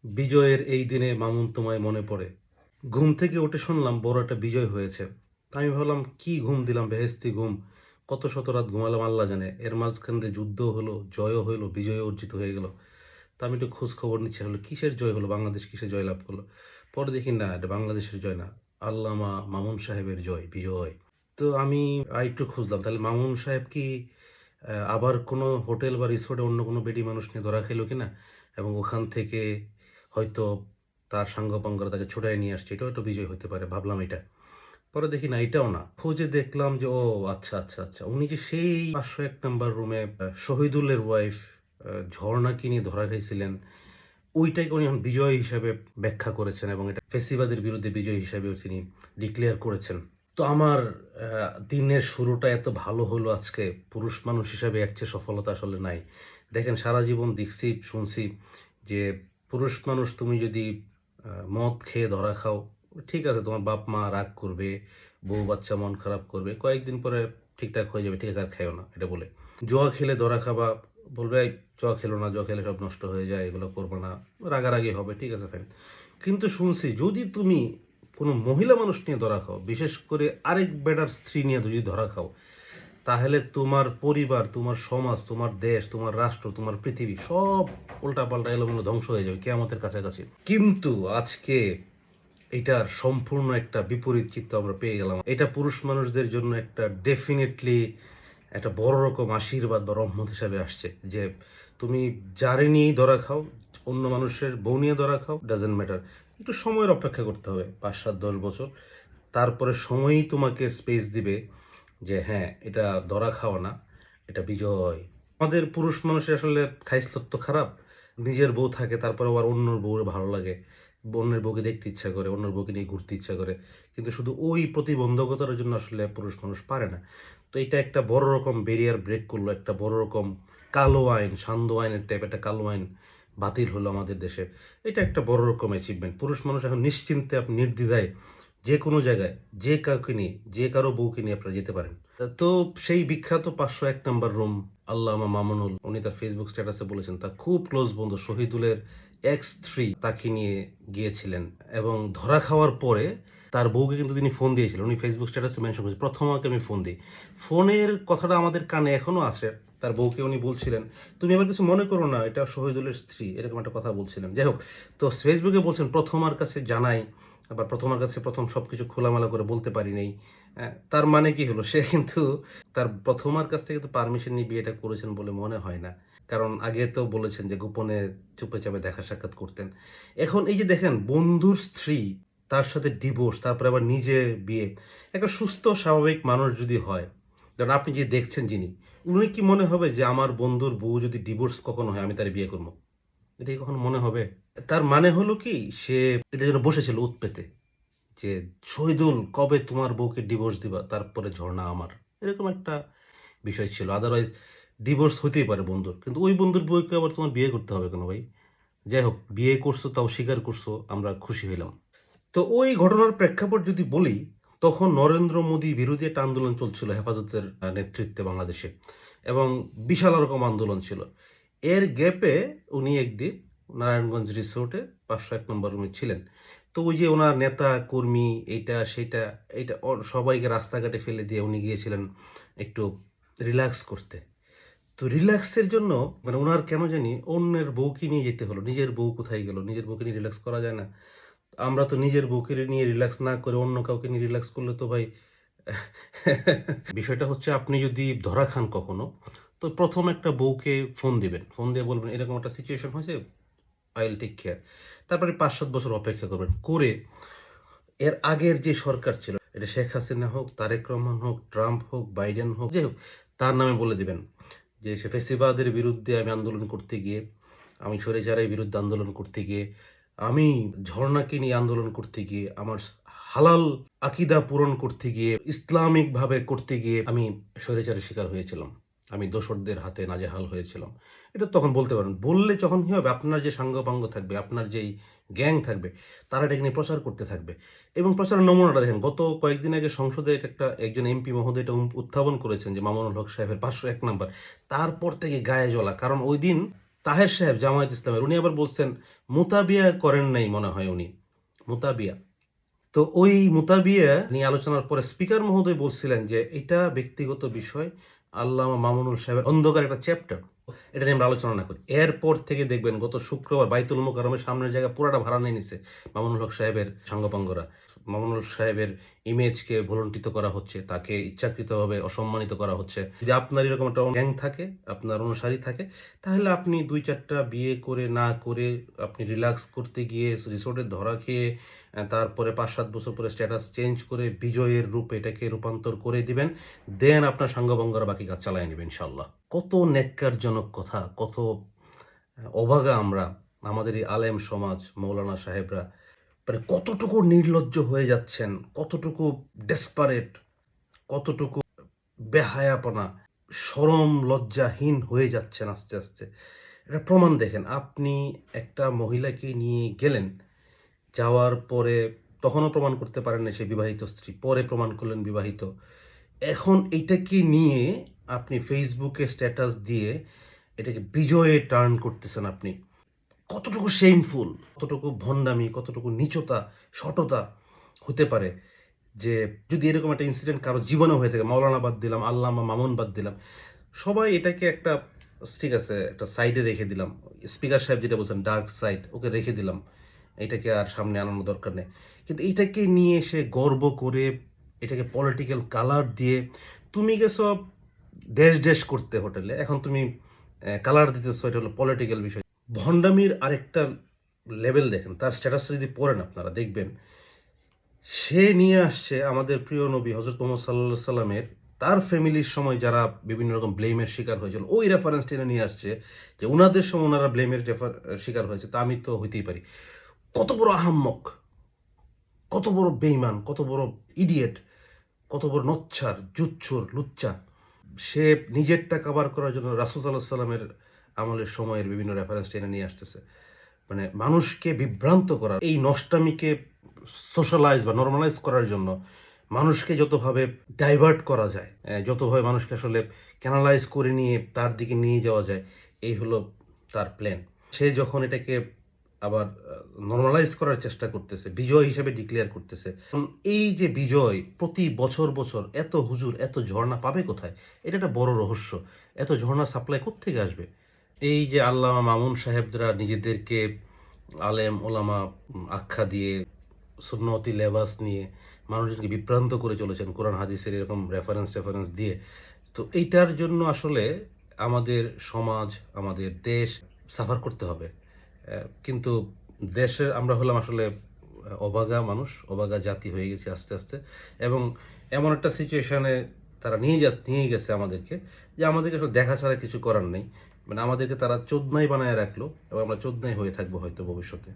বিজয়ের এই দিনে মামুন তোমায় মনে পড়ে। ঘুম থেকে উঠে শুনলাম বড় একটা বিজয় হয়েছে। তা আমি ভাবলাম কি ঘুম দিলাম বেহেশতি ঘুম। কত শত রাত ঘুমালাম আল্লাহ জানে। এর মাঝখান দিয়ে যুদ্ধও হলো, জয়ও হইলো, বিজয়ও অর্জিত হয়ে গেল। তা আমি একটু খোঁজ খবর নিচ্ছি হলো কিসের জয় হলো, বাংলাদেশ কিসের জয়লাভ করলো। পরে দেখি না এটা বাংলাদেশের জয় না, আল্লামা মামুন সাহেবের জয়, বিজয়। তো আমি আরেকটু খুঁজলাম তাহলে মামুন সাহেব কি আবার কোনো হোটেল বা রিসোর্টে অন্য কোনো বেডি মানুষ নিয়ে ধরা খেলো কিনা, এবং ওখান থেকে হয়তো তার সাঙ্গপাঙ্গরা তাকে ছুটায় নিয়ে আসছে, এটাও একটা বিজয় হতে পারে ভাবলাম এটা। পরে দেখি না এটাও না। খুঁজে দেখলাম যে ও আচ্ছা, আচ্ছা, আচ্ছা। উনি যে সেই ৫০১ নাম্বার রুমে শহীদুলের ওয়াইফ ঝর্ণাকে নিয়ে ধরা খাইছিলেন, ওইটাকে উনি এখন বিজয় হিসাবে ব্যাখ্যা করেছেন এবং এটা ফ্যাসিবাদের বিরুদ্ধে বিজয় হিসাবেও তিনি ডিক্লেয়ার করেছেন। তো আমার দিনের শুরুটা এত ভালো হলো আজকে। পুরুষ মানুষ হিসাবে এর চেয়ে সফলতা আসলে নাই। দেখেন সারা জীবন দেখছি, শুনছি যে পুরুষ মানুষ তুমি যদি মদ খেয়ে ধরা খাও, ঠিক আছে তোমার বাপ-মা রাগ করবে, বউ-বাচ্চা মন খারাপ করবে। কয়েকদিন পরে ঠিকঠাক হয়ে যাবে। ঠিক আছে আর খাইও না এটা বলে। জুয়া খেলে ধরা খাবা, বলবে এই জুয়া খেলো না, জুয়া খেলে সব নষ্ট হয়ে যায়, এগুলো করবা না। রাগারাগি হবে, ঠিক আছে ফাইন। কিন্তু শুনছি যদি তুমি কোনো মহিলা মানুষ নিয়ে ধরা খাও, বিশেষ করে আরেক বেটার স্ত্রী নিয়ে যদি ধরা খাও, তাহলে তোমার পরিবার, তোমার সমাজ, তোমার দেশ, তোমার রাষ্ট্র, তোমার পৃথিবী সব উল্টাপাল্টা এলোমেলো ধ্বংস হয়ে যাবে কিয়ামতের কাছাকাছি। কিন্তু আজকে এটার সম্পূর্ণ একটা বিপরীত চিত্র আমরা পেয়ে গেলাম। এটা পুরুষ মানুষদের জন্য একটা ডেফিনিটলি একটা বড় রকম আশীর্বাদ বা রহমত হিসাবে আসছে যে তুমি যারে নিয়েই ধরা খাও, অন্য মানুষের বউ নিয়ে ধরা খাও, ডাজেন্ট ম্যাটার। একটু সময়ের অপেক্ষা করতে হবে ৫, ৭, ১০ বছর। তারপরে সময়ই তোমাকে স্পেস দিবে যে হ্যাঁ, এটা ধরা খাওয়া না, এটা বিজয়। আমাদের পুরুষ মানুষের আসলে খাইছলত তো খারাপ। নিজের বউ থাকে তারপরে আবার অন্যর বউরে ভালো লাগে। অন্যের বউকে দেখতে ইচ্ছা করে, অন্যের বউকে নিয়ে ঘুরতে ইচ্ছা করে। কিন্তু শুধু ওই প্রতিবন্ধকতার জন্য আসলে পুরুষ মানুষ পারে না। তো এটা একটা বড় রকম ব্যারিয়ার ব্রেক করলো। একটা বড় রকম কালো আইন, সান্ধ্য আইনের টাইপ একটা কালো আইন বাতিল হলো আমাদের দেশে। এটা একটা বড় রকম অ্যাচিভমেন্ট। পুরুষ মানুষ এখন নিশ্চিন্তে আপনি নির্দ্বিধায় যেকোনো জায়গায় যে কাউকে নিয়ে, যে কারো বউকে নিয়ে আপনারা যেতে পারেন। তো সেই বিখ্যাত ৫০১ নাম্বার রুম আল্লামা মামুনুল উনি তার ফেসবুক স্ট্যাটাসে বলেছেন তার খুব ক্লোজ বন্ধু শহীদুলের এক্স 3 তাকে নিয়ে গিয়েছিলেন এবং ধরা খাওয়ার পরে তার বউকে কিন্তু তিনি ফোন দিয়েছিলেন। উনি ফেসবুক স্ট্যাটাসে মেনশন করেছেন, "প্রথম আমাকে আমি ফোন দেই।" ফোনের কথাটা আমাদের কানে এখনো আছে। তার বউকে উনি বলছিলেন, "তুমি আবার কিছু মনে করো না, এটা শহীদুলের স্ত্রী।" এরকম একটা কথা বলছিলেন। যাই হোক, তো ফেসবুকে বলছেন, "প্রথমার কাছে জানাই, আবার প্রথমার কাছে প্রথম সবকিছু খোলামেলা করে বলতে পারি নাই।" তার মানে কি হলো? সে কিন্তু তার প্রথমার কাছ থেকে তো পারমিশন নিয়ে বিয়েটা করেছেন বলে মনে হয় না। কারণ আগে তো বলেছেন যে গোপনে চুপে-চাপে দেখা সাক্ষাৎ করতেন। এখন এই যে দেখেন বন্ধুর স্ত্রী, তার সাথে ডিভোর্স, তারপরে আবার নিজে বিয়ে। একটা সুস্থ স্বাভাবিক মানুষ যদি হয়, ধরেন আপনি যে দেখছেন যিনি, উনি কি মনে হবে যে আমার বন্ধুর বউ যদি ডিভোর্স কখনো হয় আমি তারে বিয়ে করব? এটা কি কখনো মনে হবে? তার মানে হলো কি সে এটার জন্য বসেছিল উৎ পেতে। যে "শহীদুল কবে তোমার বউকে ডিভোর্স দিবা? তারপরে ঝরণা আমার।" এরকম একটা বিষয় ছিল। আদারওয়াইজ ডিভোর্স হইতেই পারে বন্ধুর। কিন্তু ওই বন্ধুর বউকে আবার তোমার বিয়ে করতে হবে কেন ভাই? যাই হোক, বিয়ে করছো তাও স্বীকার করছো, আমরা খুশি হইলাম। তো ওই ঘটনার প্রেক্ষাপট যদি বলি, তখন নরেন্দ্র মোদী বিরোধী একটা আন্দোলন চলছিল হেফাজতের নেতৃত্বে বাংলাদেশে, এবং বিশাল রকম আন্দোলন ছিল। এর গ্যাপে উনি একদিন নারায়ণগঞ্জ রিসোর্টে ৫০১ নম্বর রুমে ছিলেন। তো ওই যে উনার নেতা, কর্মী এইটা সেইটা এইটা সবাইকে রাস্তাঘাটে ফেলে দিয়ে উনি গিয়েছিলেন একটু রিল্যাক্স করতে। তো রিল্যাক্সের জন্য মানে উনার কেন জানি অন্যের বউকে নিয়ে যেতে হলো। নিজের বউ কোথায় গেল? নিজের বউকে নিয়ে রিল্যাক্স করা যায় না? আমরা তো নিজের বউকে নিয়ে রিল্যাক্স না করে অন্য কাউকে নিয়ে রিল্যাক্স করলে তো ভাই বিষয়টা হচ্ছে আপনি যদি ধরা খান কখনো, তো ১ম একটা বউকে ফোন দিবেন। ফোন দিয়ে বলবেন, "এরকম একটা সিচুয়েশন হয়েছে, I will take care." তারপরে ৫-৭ বছর অপেক্ষা করবেন। করে এর আগের যে সরকার ছিল, এটা শেখ হাসিনা হোক, তারেক রহমান হোক, ট্রাম্প হোক, বাইডেন হোক, যাই হোক, তার নামে বলে দিবেন যে সে ফ্যাসিবাদের বিরুদ্ধে আমি আন্দোলন করতে গিয়ে, আমি স্বৈরাচারের বিরুদ্ধে আন্দোলন করতে গিয়ে, আমি ঝরনাকে নিয়ে আন্দোলন করতে গিয়ে, আমার হালাল আকিদা পূরণ করতে গিয়ে, ইসলামিকভাবে করতে গিয়ে আমি স্বৈরাচারের শিকার হয়েছিলাম। আমি দোসরদের হাতে নাজেহাল হয়েছিলাম। এটা তখন বলতে পারেন। বললে যখন কি হবে, আপনার যে সাঙ্গপাঙ্গ থাকবে, আপনার যেই গ্যাং থাকবে, তারা এটাকে নিয়ে প্রচার করতে থাকবে। এবং প্রচারের নমুনাটা দেখেন, গত কয়েকদিন আগে সংসদে এটা একটা একজন এমপি মহোদয় এটা উত্থাপন করেছেন যে মামুনুল হক সাহেবের ৫০১ নাম্বার। তারপর থেকে গায়ে জ্বলা। কারণ ঐদিন তাহের সাহেব জামায়াত ইসলামের, উনি আবার বলছেন মুতাবিয়া করেন নাই মনে হয় উনি। মুতাবিয়া। তো ওই মুতাবিয়া নিয়ে আলোচনার পরে স্পিকার মহোদয় বলছিলেন যে, "এটা ব্যক্তিগত বিষয়। আল্লামা মামুনুল সাহেবের অন্ধকার একটা চ্যাপ্টার। এটা নিয়ে আমরা আলোচনা না করি।" এরপর থেকে দেখবেন গত শুক্রবার বাইতুল মোকাররমের সামনের জায়গা পুরাটা ভাড়া নিয়ে নিছে মামুনুল হক সাহেবের সাঙ্গপাঙ্গরা। মামুনুল সাহেবের ইমেজকে ভুলুণ্ঠিত করা হচ্ছে, তাকে ইচ্ছাকৃতভাবে অসম্মানিত করা হচ্ছে। যদি আপনার এরকম একটা গ্যাং থাকে, আপনার অনুসারী থাকে, তাহলে আপনি ২-৪ টা বিয়ে করে না করে আপনি রিল্যাক্স করতে গিয়ে রিসোর্টে ধরা খেয়ে তারপরে ৫-৭ বছর পরে স্ট্যাটাস চেঞ্জ করে বিজয়ের রূপে এটাকে রূপান্তর করে দিবেন। দেন আপনার সাঙ্গপাঙ্গরা বাকি কাজ চালায় নিবে ইনশাআল্লাহ। কত ন্যাক্কারজনক কথা, কত অভাগা আমরা, আমাদের এই আলেম সমাজ, মৌলানা সাহেবরা মানে কতটুকু নির্লজ্জ হয়ে যাচ্ছেন, কতটুকু ডেসপারেট, কতটুকু বেহায়াপনা, শরম লজ্জাহীন হয়ে যাচ্ছেন আস্তে, আস্তে। এটা প্রমাণ দেখেন। আপনি একটা মহিলাকে নিয়ে গেলেন, যাওয়ার পরে তখনও প্রমাণ করতে পারেন নাই সে বিবাহিত স্ত্রী। পরে প্রমাণ করলেন বিবাহিত। এখন এইটাকে নিয়ে আপনি ফেসবুকে স্ট্যাটাস দিয়ে এটাকে বিজয়ে টার্ন করতেছেন আপনি। কতটুকু শেমফুল, কতটুকু ভন্ডামি, কতটুকু নীচতা, সটতা হতে পারে যে যদি এরকম একটা ইনসিডেন্ট কারো জীবনেও হয়ে থাকে, মাওলানা বাদ দিলাম, আল্লামা মামুন বাদ দিলাম। সবাই এটাকে একটা ঠিক আছে, একটা সাইডে রেখে দিলাম। স্পিকার সাহেব যেটা বলছেন ডার্ক সাইড, ওকে রেখে দিলাম। এটাকে আর সামনে আনানোর দরকার নেই। কিন্তু এইটাকে নিয়ে সে গর্ব করে, এটাকে পলিটিক্যাল কালার দিয়ে, তুমি গেছো ড্যাশ করতে হোটেলে। এখন তুমি কালার দিতেছো, এটা হলো পলিটিক্যাল বিষয়। ভন্ডামির আরেকটা লেভেল দেখেন। তার স্ট্যাটাসটা যদি পড়েন আপনারা দেখবেন, সে নিয়ে আসছে আমাদের প্রিয় নবী হযরত মুহাম্মদ সাল্লাল্লাহু সাল্লামের তার ফ্যামিলির সময় যারা বিভিন্ন রকম ব্লেমের শিকার হয়েছিল, ওই রেফারেন্স টেনে নিয়ে আসছে যে উনাদের সময় উনারা ব্লেমের শিকার হয়েছে, তা আমি তো হইতেই পারি। কত বড় আহাম্মক, কত বড় বেঈমান, কত বড় ইডিয়েট, কত বড় নচ্ছার, জুচ্ছুর, লুচ্চা। সে নিজেরটা কাভার করার জন্য রাসূল সাল্লাল্লাহু আলাইহি সাল্লামের আমলের সময়ের বিভিন্ন রেফারেন্স টেনে নিয়ে আসতেছে। মানে মানুষকে বিভ্রান্ত করা, এই নষ্টামিকে সোশ্যালাইজ বা নরমালাইজ করার জন্য মানুষকে যতভাবে ডাইভার্ট করা যায়, যতভাবে মানুষকে আসলে ক্যানালাইজ করে নিয়ে তার দিকে নিয়ে যাওয়া যায়, এই হলো তার প্ল্যান। সে যখন এটাকে আবার নরমালাইজ করার চেষ্টা করতেছে, বিজয় হিসেবে ডিক্লেয়ার করতেছে। এই যে বিজয় প্রতি বছর এত হুজুর, এত ঝর্ণা পাবে কোথায়? এটা একটা বড় রহস্য। এত ঝর্ণা সাপ্লাই কোত্থেকে আসবে? এই যে আল্লামা মামুন সাহেবরা নিজেদেরকে আলেম ওলামা আখ্যা দিয়ে সুন্নতি লেবাস নিয়ে মানুষজনকে বিভ্রান্ত করে চলেছেন কোরআন হাদিসের এরকম রেফারেন্স দিয়ে। তো এইটার জন্য আসলে আমাদের সমাজ, আমাদের দেশ সাফার করতে হবে। কিন্তু দেশের আমরা হলাম আসলে অভাগা মানুষ, অভাগা জাতি হয়ে গেছি আস্তে, এবং এমন একটা সিচুয়েশনে তারা নিয়ে গেছে আমাদেরকে, যে আমাদেরকে আসলে দেখা ছাড়া কিছু করার নেই। মানে আমাদেরকে তারা চোদনাই বানায় রাখলো এবং আমরা চোদনাই হয়ে থাকবো হয়তো ভবিষ্যতে।